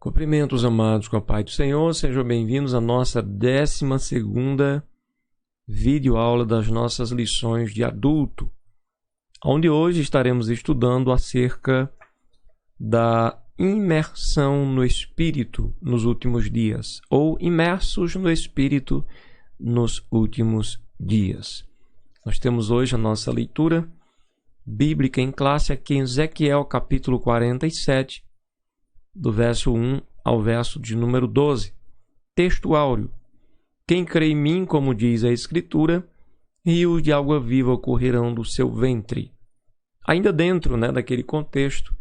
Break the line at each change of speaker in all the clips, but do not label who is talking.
Cumprimentos, amados, com a paz do Senhor. Sejam bem-vindos à nossa 12ª videoaula das nossas lições de adulto, onde hoje estaremos estudando acerca da imersão no Espírito nos últimos dias, ou imersos no Espírito nos últimos dias. Nós temos hoje a nossa leitura bíblica em classe aqui em Ezequiel, capítulo 47, do verso 1 ao verso de número 12. Texto áureo. Quem crê em mim, como diz a Escritura, rios de água viva correrão do seu ventre. Ainda dentro daquele contexto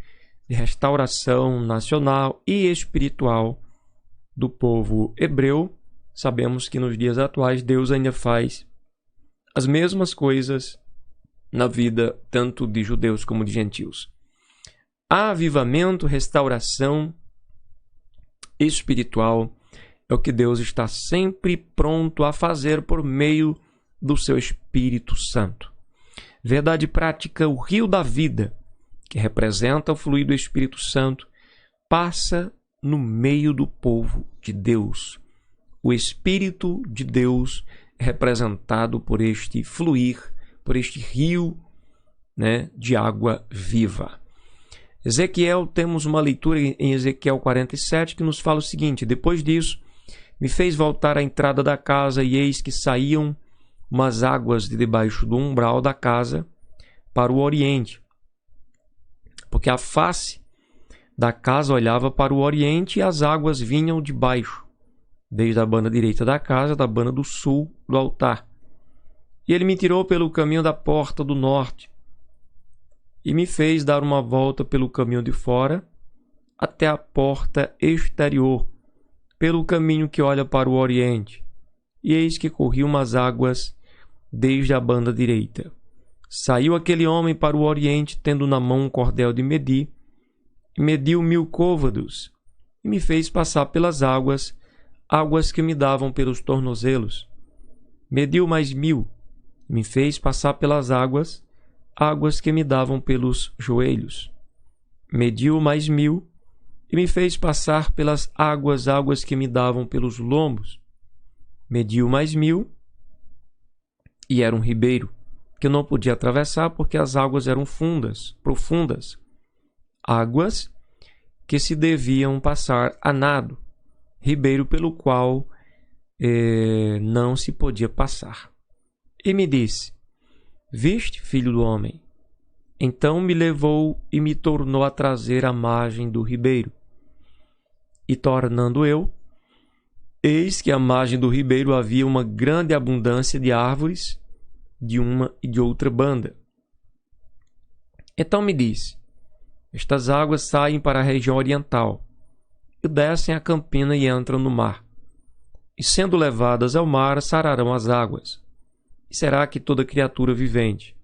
de restauração nacional e espiritual do povo hebreu, sabemos que nos dias atuais Deus ainda faz as mesmas coisas na vida tanto de judeus como de gentios. Avivamento, restauração espiritual é o que Deus está sempre pronto a fazer por meio do seu Espírito Santo. Verdade prática, o rio da vida, que representa o fluir do Espírito Santo, passa no meio do povo de Deus. O Espírito de Deus é representado por este fluir, por este rio de água viva. Ezequiel, temos uma leitura em Ezequiel 47 que nos fala o seguinte: depois disso, me fez voltar à entrada da casa, e eis que saíam umas águas de debaixo do umbral da casa para o oriente, porque a face da casa olhava para o oriente e as águas vinham de baixo, desde a banda direita da casa, da banda do sul do altar. E ele me tirou pelo caminho da porta do norte, e me fez dar uma volta pelo caminho de fora até a porta exterior, pelo caminho que olha para o oriente. E eis que corriam umas águas desde a banda direita. Saiu aquele homem para o oriente, tendo na mão um cordel de medir, e mediu 1000 côvados, e me fez passar pelas águas, águas que me davam pelos tornozelos. Mediu mais 1000, e me fez passar pelas águas, águas que me davam pelos joelhos. Mediu mais 1000 e me fez passar pelas águas, águas que me davam pelos lombos. Mediu mais 1000 e era um ribeiro que eu não podia atravessar porque as águas eram profundas, águas que se deviam passar a nado, ribeiro pelo qual não se podia passar. E me disse: viste, filho do homem? Então me levou e me tornou a trazer à margem do ribeiro. E tornando eu, eis que à margem do ribeiro havia uma grande abundância de árvores, de uma e de outra banda. Então me disse: estas águas saem para a região oriental, e descem a campina e entram no mar. E sendo levadas ao mar, sararão as águas. E será que toda criatura vivente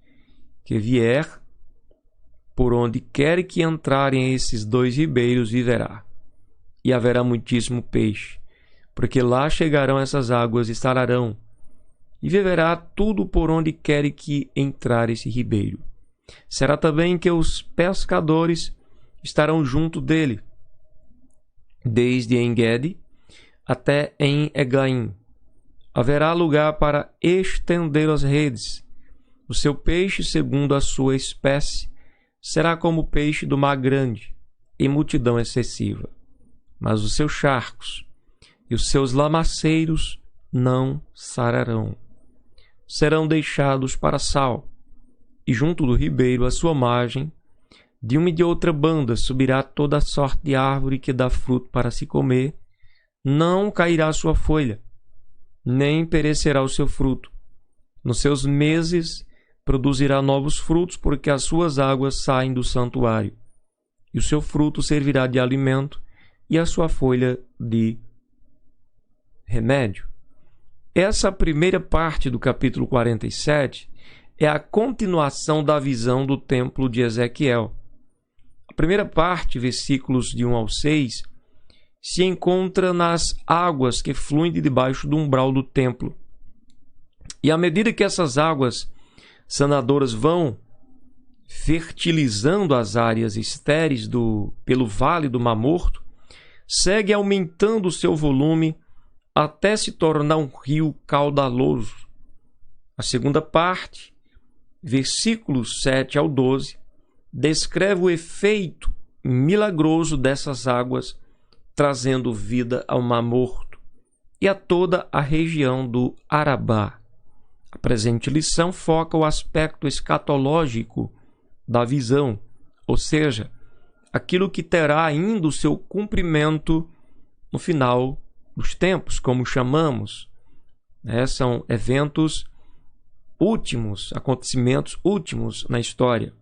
que vier, por onde quer que entrarem esses dois ribeiros, viverá. E haverá muitíssimo peixe, porque lá chegarão essas águas e sararão. E viverá tudo por onde quer que entrar esse ribeiro. Será também que os pescadores estarão junto dele, desde En-Gedi até em Eglaim. Haverá lugar para estender as redes. O seu peixe, segundo a sua espécie, será como o peixe do mar grande, em multidão excessiva. Mas os seus charcos e os seus lamaceiros não sararão. Serão deixados para sal, e junto do ribeiro, à sua margem, de uma e de outra banda, subirá toda a sorte de árvore que dá fruto para se comer. Não cairá a sua folha, nem perecerá o seu fruto. Nos seus meses produzirá novos frutos, porque as suas águas saem do santuário. E o seu fruto servirá de alimento, e a sua folha de remédio. Essa primeira parte do capítulo 47 é a continuação da visão do templo de Ezequiel. A primeira parte, versículos de 1 ao 6, se encontra nas águas que fluem de debaixo do umbral do templo. E à medida que essas águas sanadoras vão fertilizando as áreas estéreis pelo vale do Mar Morto, segue aumentando seu volume até se tornar um rio caudaloso. A segunda parte, versículos 7 ao 12, descreve o efeito milagroso dessas águas, trazendo vida ao Mar Morto e a toda a região do Arabá. A presente lição foca o aspecto escatológico da visão, ou seja, aquilo que terá ainda o seu cumprimento no final dos tempos, como chamamos. São eventos últimos, acontecimentos últimos na história.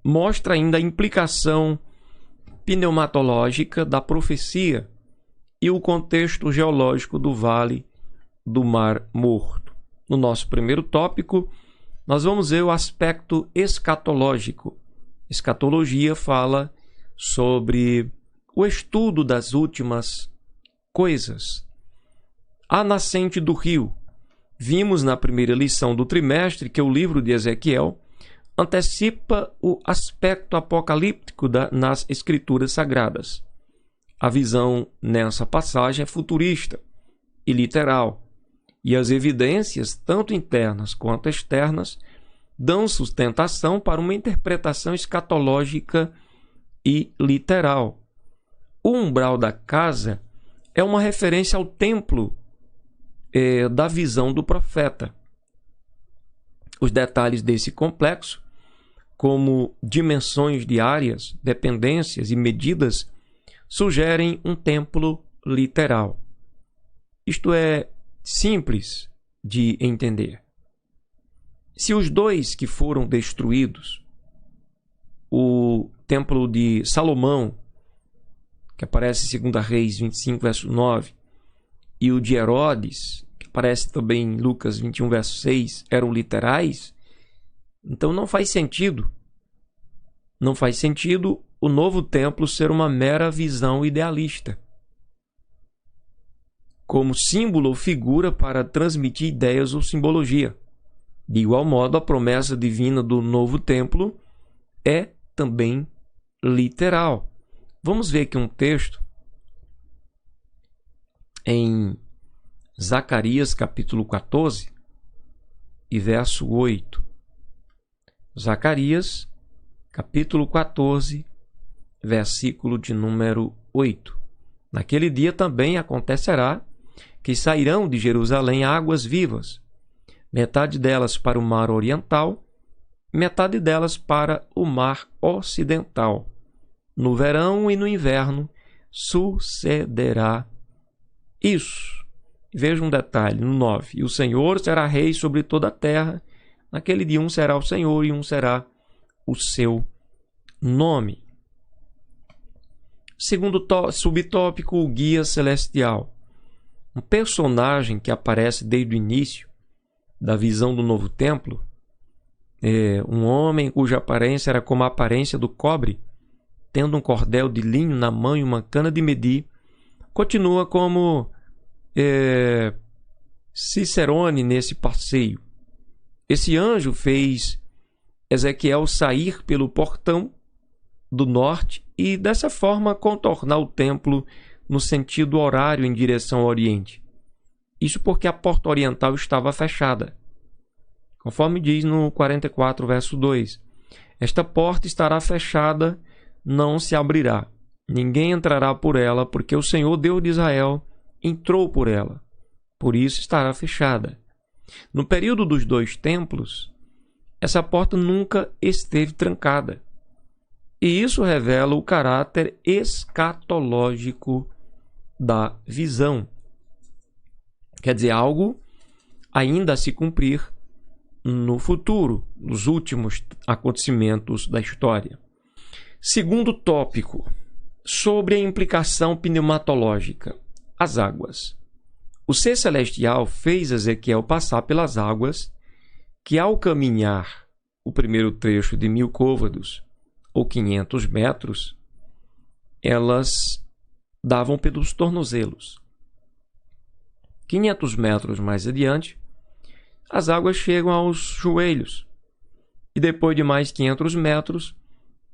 Mostra ainda a implicação pneumatológica da profecia e o contexto geológico do Vale do Mar Morto. No nosso primeiro tópico, nós vamos ver o aspecto escatológico. Escatologia fala sobre o estudo das últimas coisas. A nascente do rio. Vimos na primeira lição do trimestre que o livro de Ezequiel antecipa o aspecto apocalíptico nas escrituras sagradas. A visão nessa passagem é futurista e literal, e as evidências, tanto internas quanto externas, dão sustentação para uma interpretação escatológica e literal. O umbral da casa é uma referência ao templo da visão do profeta. Os detalhes desse complexo, como dimensões de áreas, dependências e medidas, sugerem um templo literal. Isto é simples de entender. Se os dois que foram destruídos, o templo de Salomão, que aparece em 2 Reis 25, verso 9, e o de Herodes, que aparece também em Lucas 21, verso 6, eram literais, então não faz sentido. Não faz sentido o novo templo ser uma mera visão idealista, como símbolo ou figura para transmitir ideias ou simbologia. De igual modo, a promessa divina do novo templo é também literal. Vamos ver aqui um texto em Zacarias capítulo 14 e verso 8. Zacarias capítulo 14, versículo de número 8. Naquele dia também acontecerá que sairão de Jerusalém águas vivas, metade delas para o mar oriental, metade delas para o mar ocidental. No verão e no inverno sucederá isso. Veja um detalhe no 9. E o Senhor será rei sobre toda a terra. Naquele dia um será o Senhor e um será o seu nome. Segundo subtópico, o guia celestial. Um personagem que aparece desde o início da visão do novo templo, um homem cuja aparência era como a aparência do cobre, tendo um cordel de linho na mão e uma cana de medir, continua como Cicerone nesse passeio. Esse anjo fez Ezequiel sair pelo portão do norte e, dessa forma, contornar o templo no sentido horário em direção ao oriente. Isso porque a porta oriental estava fechada. Conforme diz no 44, verso 2. Esta porta estará fechada, não se abrirá. Ninguém entrará por ela, porque o Senhor Deus de Israel entrou por ela. Por isso estará fechada. No período dos dois templos, essa porta nunca esteve trancada. E isso revela o caráter escatológico da visão. Quer dizer, algo ainda a se cumprir no futuro, nos últimos acontecimentos da história. Segundo tópico, sobre a implicação pneumatológica, as águas. O ser celestial fez Ezequiel passar pelas águas que, ao caminhar o primeiro trecho de 1000 côvados, ou 500 metros, elas davam pelos tornozelos. 500 metros mais adiante, as águas chegam aos joelhos, e depois de mais 500 metros,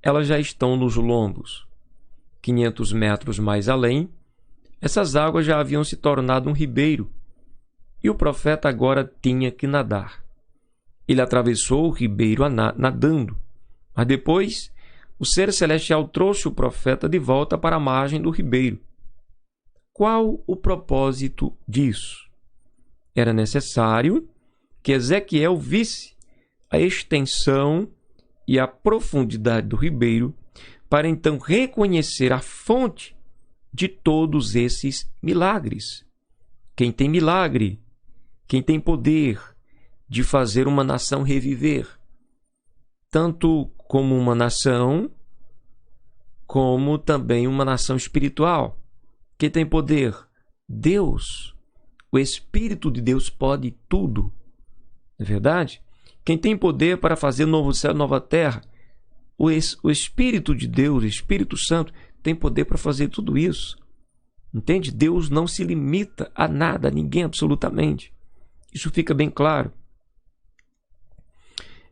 elas já estão nos lombos. 500 metros mais além, essas águas já haviam se tornado um ribeiro e o profeta agora tinha que nadar. Ele atravessou o ribeiro nadando, mas depois o ser celestial trouxe o profeta de volta para a margem do ribeiro. Qual o propósito disso? Era necessário que Ezequiel visse a extensão e a profundidade do ribeiro para então reconhecer a fonte de todos esses milagres. Quem tem milagre, quem tem poder de fazer uma nação reviver, tanto como uma nação, como também uma nação espiritual. Quem tem poder? Deus. O Espírito de Deus pode tudo. Não é verdade? Quem tem poder para fazer novo céu e nova terra? O Espírito de Deus, o Espírito Santo, tem poder para fazer tudo isso. Entende? Deus não se limita a nada, a ninguém absolutamente. Isso fica bem claro.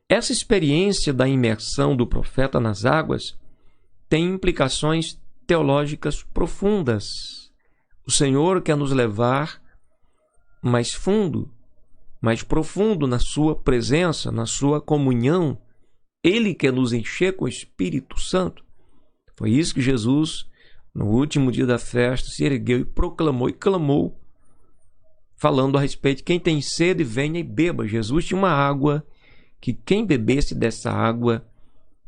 Essa experiência da imersão do profeta nas águas tem implicações teológicas profundas. O Senhor quer nos levar mais fundo, mais profundo na sua presença, na sua comunhão. Ele quer nos encher com o Espírito Santo. Foi isso que Jesus, no último dia da festa, se ergueu e proclamou e clamou, falando a respeito de quem tem sede, venha e beba. Jesus tinha uma água que quem bebesse dessa água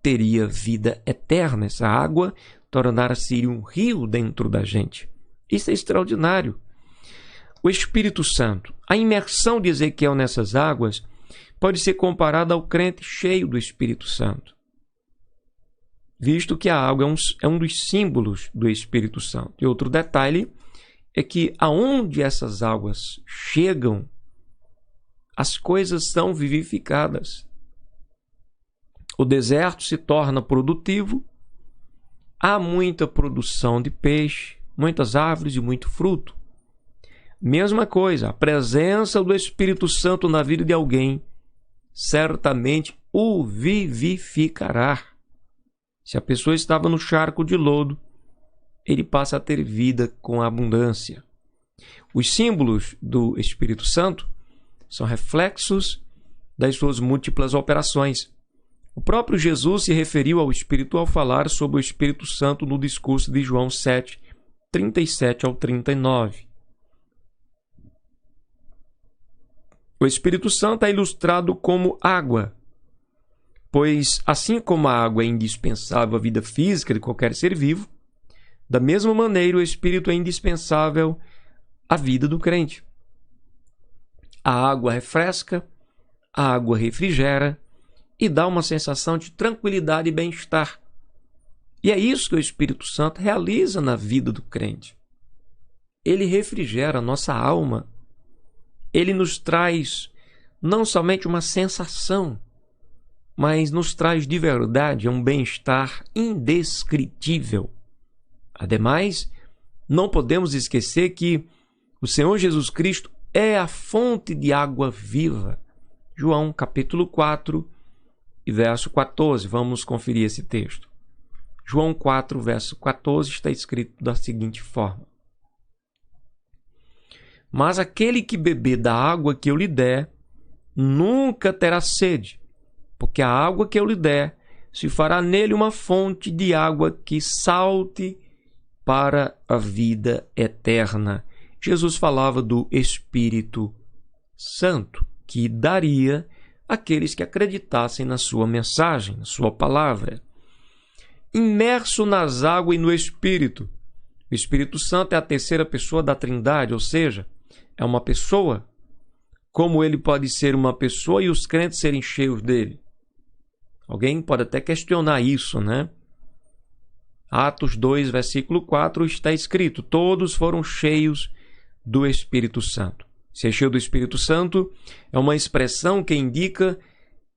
teria vida eterna. Essa água tornara-se um rio dentro da gente. Isso é extraordinário. O Espírito Santo, a imersão de Ezequiel nessas águas pode ser comparada ao crente cheio do Espírito Santo, visto que a água é um dos símbolos do Espírito Santo. E outro detalhe é que aonde essas águas chegam, as coisas são vivificadas. O deserto se torna produtivo, há muita produção de peixe, muitas árvores e muito fruto. Mesma coisa, a presença do Espírito Santo na vida de alguém certamente o vivificará. Se a pessoa estava no charco de lodo, ele passa a ter vida com abundância. Os símbolos do Espírito Santo são reflexos das suas múltiplas operações. O próprio Jesus se referiu ao Espírito ao falar sobre o Espírito Santo no discurso de João 7, 37 ao 39. O Espírito Santo é ilustrado como água, pois assim como a água é indispensável à vida física de qualquer ser vivo, da mesma maneira o Espírito é indispensável à vida do crente. A água refresca, a água refrigera e dá uma sensação de tranquilidade e bem-estar. E é isso que o Espírito Santo realiza na vida do crente. Ele refrigera a nossa alma. Ele nos traz não somente uma sensação, mas nos traz de verdade um bem-estar indescritível. Ademais, não podemos esquecer que o Senhor Jesus Cristo é a fonte de água viva. João capítulo 4 e verso 14. Vamos conferir esse texto. João 4, verso 14 está escrito da seguinte forma: Mas aquele que beber da água que eu lhe der, nunca terá sede, porque a água que eu lhe der se fará nele uma fonte de água que salte para a vida eterna. Jesus falava do Espírito Santo, que daria àqueles que acreditassem na sua mensagem, na sua palavra. Imerso nas águas e no Espírito. O Espírito Santo é a terceira pessoa da Trindade, ou seja, é uma pessoa. Como ele pode ser uma pessoa e os crentes serem cheios dele? Alguém pode até questionar isso, né? Atos 2, versículo 4 está escrito: todos foram cheios do Espírito Santo. Ser cheio do Espírito Santo é uma expressão que indica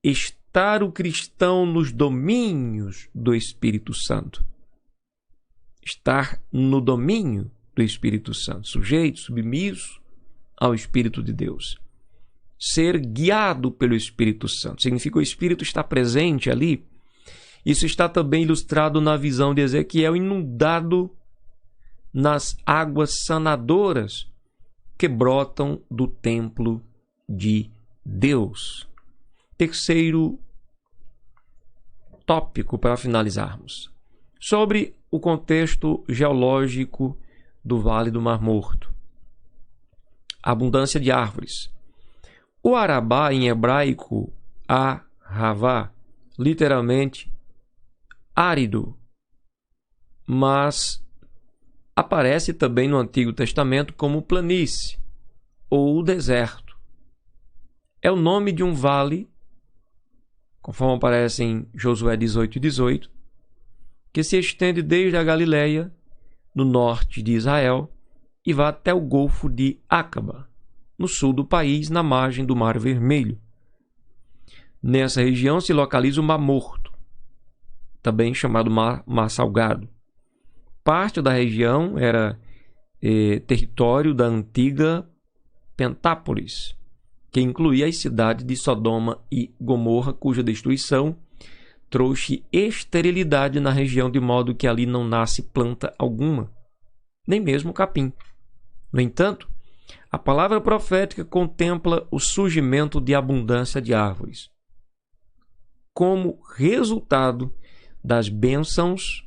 estar o cristão nos domínios do Espírito Santo. Estar no domínio do Espírito Santo, sujeito, submisso ao Espírito de Deus. Ser guiado pelo Espírito Santo significa que o Espírito está presente ali Isso está também ilustrado na visão de Ezequiel, inundado nas águas sanadoras que brotam do templo de Deus. Terceiro tópico para finalizarmos, sobre o contexto geológico do Vale do Mar Morto. Abundância de árvores. O Arabá, em hebraico, Ahavá, literalmente árido, mas aparece também no Antigo Testamento como planície ou deserto. É o nome de um vale, conforme aparece em Josué 18:18, que se estende desde a Galileia, no norte de Israel, e vai até o Golfo de Acaba, no sul do país, na margem do Mar Vermelho. Nessa região se localiza o Mar Morto, também chamado Mar Salgado. Parte da região era território da antiga Pentápolis, que incluía as cidades de Sodoma e Gomorra, cuja destruição trouxe esterilidade na região, de modo que ali não nasce planta alguma, nem mesmo capim. No entanto, a palavra profética contempla o surgimento de abundância de árvores, como resultado das bênçãos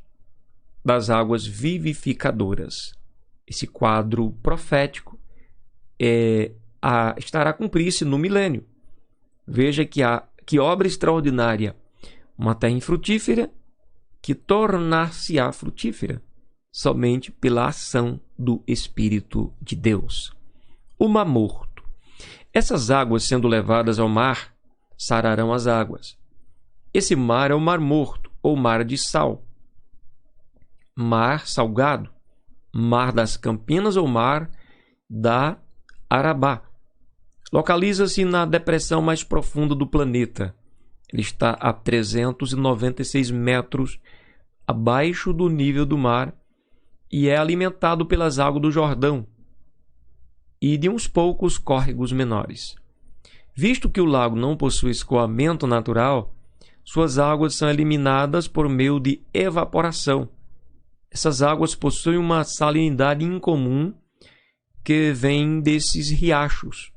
das águas vivificadoras. Esse quadro profético estará a cumprir-se no milênio. Veja que obra extraordinária! Uma terra infrutífera que tornar-se-á frutífera somente pela ação do Espírito de Deus. O Mar Morto. Essas águas, sendo levadas ao mar, sararão as águas. Esse mar é o Mar Morto, ou Mar de Sal, Mar Salgado, Mar das Campinas ou Mar da Arabá. Localiza-se na depressão mais profunda do planeta. Ele está a 396 metros abaixo do nível do mar e é alimentado pelas águas do Jordão e de uns poucos córregos menores. Visto que o lago não possui escoamento natural, suas águas são eliminadas por meio de evaporação. Essas águas possuem uma salinidade incomum que vem desses riachos,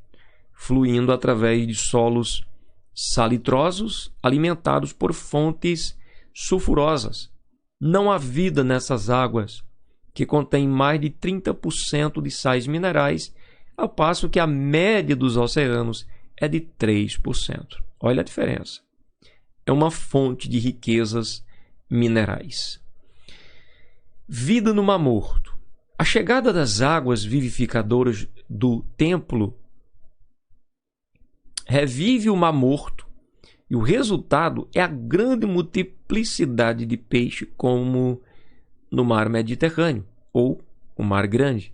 fluindo através de solos salitrosos alimentados por fontes sulfurosas. Não há vida nessas águas, que contêm mais de 30% de sais minerais, ao passo que a média dos oceanos é de 3%. Olha a diferença. É uma fonte de riquezas minerais. Vida no Mar Morto. A chegada das águas vivificadoras do templo revive o Mar Morto, e o resultado é a grande multiplicidade de peixe, como no Mar Mediterrâneo ou o Mar Grande.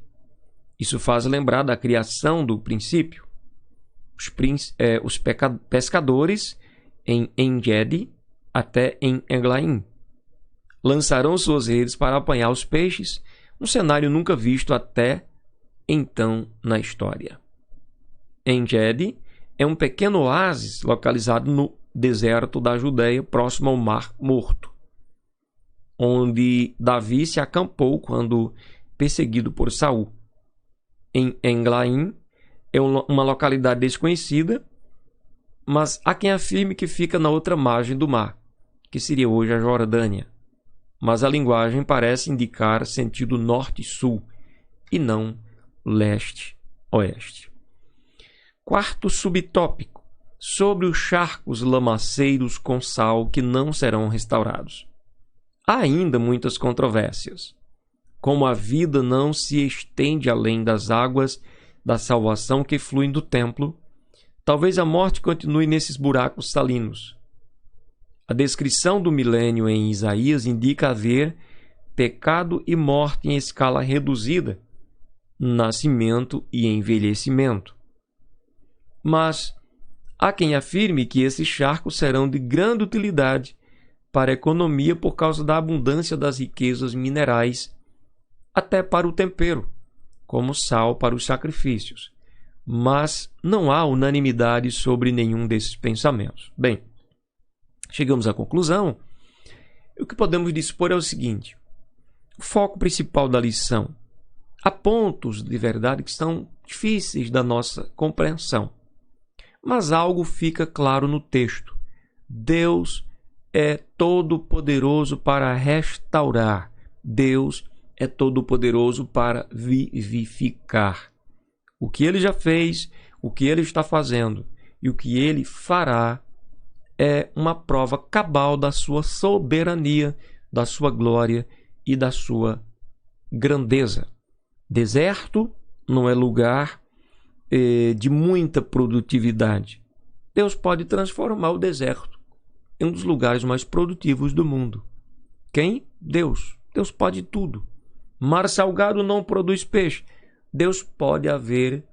Isso faz lembrar da criação do princípio. Os pescadores em En-Gedi até em Eglaim lançarão suas redes para apanhar os peixes, um cenário nunca visto até então na história. En-Gedi é um pequeno oásis localizado no deserto da Judéia, próximo ao Mar Morto, onde Davi se acampou quando perseguido por Saul. Em Eglaim é uma localidade desconhecida, mas há quem afirme que fica na outra margem do mar, que seria hoje a Jordânia. Mas a linguagem parece indicar sentido norte-sul e não leste-oeste. Quarto subtópico, sobre os charcos lamaceiros com sal que não serão restaurados. Há ainda muitas controvérsias. Como a vida não se estende além das águas da salvação que fluem do templo, talvez a morte continue nesses buracos salinos. A descrição do milênio em Isaías indica haver pecado e morte em escala reduzida, nascimento e envelhecimento. Mas há quem afirme que esses charcos serão de grande utilidade para a economia por causa da abundância das riquezas minerais, até para o tempero, como sal para os sacrifícios. Mas não há unanimidade sobre nenhum desses pensamentos. Bem, chegamos à conclusão O que podemos dispor é o seguinte: o foco principal da lição. Há pontos de verdade que são difíceis da nossa compreensão, mas algo fica claro no texto. Deus é todo-poderoso para restaurar. Deus é todo-poderoso para vivificar. O que Ele já fez, o que Ele está fazendo e o que Ele fará é uma prova cabal da sua soberania, da sua glória e da sua grandeza. Deserto não é lugar de muita produtividade. Deus pode transformar o deserto em um dos lugares mais produtivos do mundo. Quem? Deus. Deus pode tudo. Mar salgado não produz peixe. Deus pode haver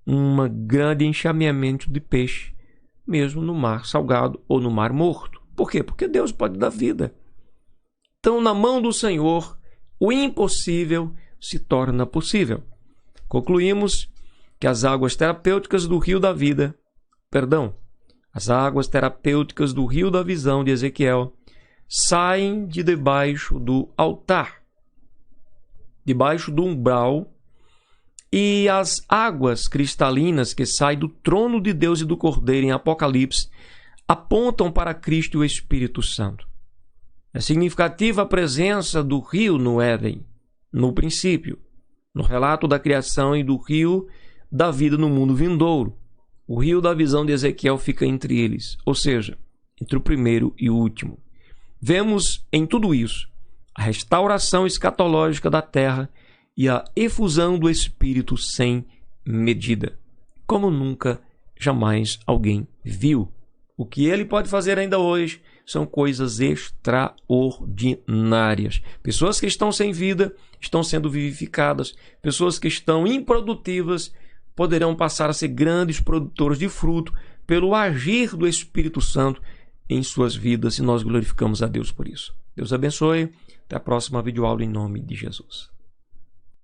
um grande enxameamento de peixe, mesmo no mar salgado ou no mar morto. Por quê? Porque Deus pode dar vida. Então, na mão do Senhor, o impossível se torna possível. Concluímos que as águas terapêuticas do rio da vida, as águas terapêuticas do rio da visão de Ezequiel saem de debaixo do altar, debaixo do umbral, e as águas cristalinas que saem do trono de Deus e do Cordeiro em Apocalipse apontam para Cristo e o Espírito Santo. É significativa a presença do rio no Éden, no princípio, no relato da criação, e do rio da vida no mundo vindouro. O rio da visão de Ezequiel fica entre eles, ou seja, entre o primeiro e o último. Vemos em tudo isso a restauração escatológica da terra e a efusão do Espírito sem medida, como nunca, jamais alguém viu. O que ele pode fazer ainda hoje são coisas extraordinárias. Pessoas que estão sem vida estão sendo vivificadas. Pessoas que estão improdutivas poderão passar a ser grandes produtores de fruto pelo agir do Espírito Santo em suas vidas, e nós glorificamos a Deus por isso. Deus abençoe. Até a próxima videoaula em nome de Jesus.